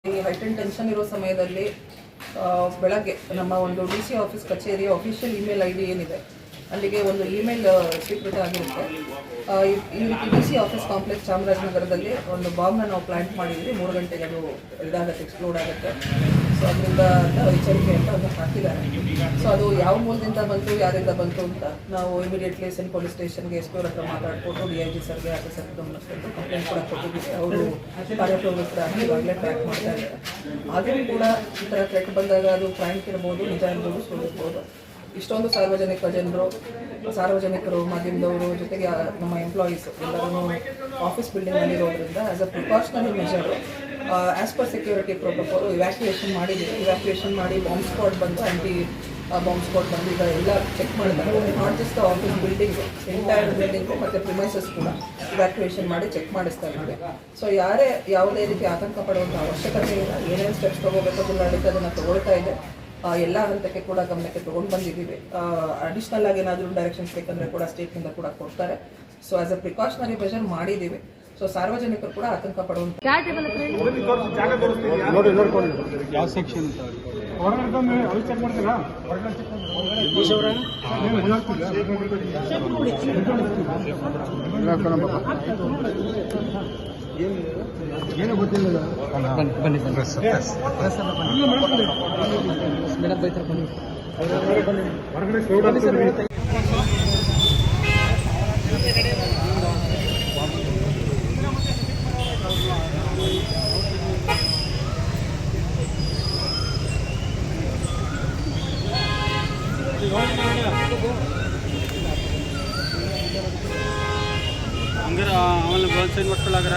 ಈ ಹೈಟೆನ್ ಟೆನ್ಷನ್ ಇರೋ ಸಮಯದಲ್ಲಿ ಬೆಳಗ್ಗೆ ನಮ್ಮ ಒಂದು DC ಆಫೀಸ್ ಕಚೇರಿಯ ಅಫಿಷಿಯಲ್ ಇಮೇಲ್ ID ಏನಿದೆ ಅಲ್ಲಿಗೆ ಒಂದು ಇಮೇಲ್ ಸ್ವೀಕೃತ ಆಗಿರುತ್ತೆ. ಈ ರೀತಿ DC ಆಫೀಸ್ ಕಾಂಪ್ಲೆಕ್ಸ್ ಚಾಮರಾಜನಗರದಲ್ಲಿ ಒಂದು ಬಾಂಬ್ನ ನಾವು ಪ್ಲಾಂಟ್ ಮಾಡಿದ್ವಿ. 3 ಗಂಟೆಗೆ ಅದು ಇದಾಗುತ್ತೆ, ಎಕ್ಸ್ಪ್ಲೋಡ್ ಆಗುತ್ತೆ. ಸೊ ಅದರಿಂದ ಎಚ್ಚರಿಕೆ ಅಂತ ಅದನ್ನು ಹಾಕಿದ್ದಾರೆ. ಸೊ ಅದು ಯಾವ ಮೂಲದಿಂದ ಬಂತು, ಯಾರಿಂದ ಬಂತು ಅಂತ ನಾವು ಇಮಿಡಿಯೇಟ್ಲಿ ಸೆನ್ ಪೊಲೀಸ್ ಸ್ಟೇಷನ್ಗೆ SP ಅವ್ರ ಹತ್ರ ಮಾತಾಡಿಕೊಂಡು DIG ಸರ್ಗೆ ಆಫೀಸರ್ಗೆ ಗಮನಿಸ್ಕೊಂಡು ಕಂಪ್ಲೇಂಟ್ ಕೂಡ ಕೊಟ್ಟಿದ್ದೀವಿ. ಅವರು ಕಾರ್ಯಪ್ರವೃತ್ತರಾಗಿ ಇವಾಗಲೇ ಟ್ರ್ಯಾಕ್ ಮಾಡ್ತಾ ಇದ್ದಾರೆ. ಆದರೂ ಕೂಡ ಈ ಥರ ಥ್ರೆಟ್ ಬಂದಾಗ ಅದು ಫ್ರ್ಯಾಂಕ್ ಇರ್ಬೋದು, ನಿಜ ಇರ್ಬೋದು, ಸುಳ್ಳು ಇರ್ಬೋದು. ಇಷ್ಟೊಂದು ಸಾರ್ವಜನಿಕರು ಮಾಧ್ಯಮದವರು ಜೊತೆಗೆ ನಮ್ಮ ಎಂಪ್ಲಾಯೀಸ್ ಎಲ್ಲರೂ ಆಫೀಸ್ ಬಿಲ್ಡಿಂಗ್ನಲ್ಲಿ ಇರೋದ್ರಿಂದ as a precautionary measure as per security protocol evacuation ಮಾಡಿದ್ದೀವಿ. ಇವ್ಯಾಕ್ಯುಯೇಷನ್ ಮಾಡಿ ಬಾಂಬ್ ಸ್ಕ್ವಾಡ್ ಬಂದು ಬಾಂಬ್ ಸ್ಕ್ವಾಡ್ ಬಂದು ಈಗ ಎಲ್ಲ ಚೆಕ್ ಮಾಡಿದ್ದಾರೆ. Not just office building, entire building ಮತ್ತು ಪ್ರಿಮೈಸಸ್ ಕೂಡ ಇವ್ಯಾಕ್ಯುಯೇಷನ್ ಮಾಡಿ ಚೆಕ್ ಮಾಡಿಸ್ತಾ ಇದ್ದೀವಿ. ಸೊ ಯಾರೇ ಯಾವುದೇ ರೀತಿ ಆತಂಕ ಪಡುವಂಥ ಅವಶ್ಯಕತೆ ಇಲ್ಲ. ಏನೇನು ಸ್ಟೆಪ್ಸ್ ತೊಗೋಬೇಕು ಜಿಲ್ಲಾಡಳಿತ ಅದನ್ನು ತೊಗೊಳ್ತಾ ಇದೆ. ಎಲ್ಲ ಹಂತಕ್ಕೆ ಕೂಡ ಗಮನಕ್ಕೆ ತೊಗೊಂಡು ಬಂದಿದ್ದೀವಿ. ಅಡಿಷ್ನಲ್ ಆಗಿ ಏನಾದರೂ ಡೈರೆಕ್ಷನ್ಸ್ ಬೇಕಂದರೆ ಕೂಡ ಸ್ಟೇಟ್ನಿಂದ ಕೂಡ ಕೊಡ್ತಾರೆ. So as a precautionary measure ಮಾಡಿದ್ದೀವಿ. ಸೊ ಸಾರ್ವಜನಿಕರು ಕೂಡ ಆತಂಕ ಪಡುವಂಥ ಏನು ಗೊತ್ತಿಲ್ಲ. ಬನ್ನಿ ಮೇಡಮ್ ಬೈತಾರೆ, ಬನ್ನಿ ಹೊರಗಡೆ. ಹಂಗಾರೆ ಆಮೇಲೆ ಗೋಲ್ ಸೈನ್ ಮಾಡ್ಕೊಳ್ಳಾಗ್ರ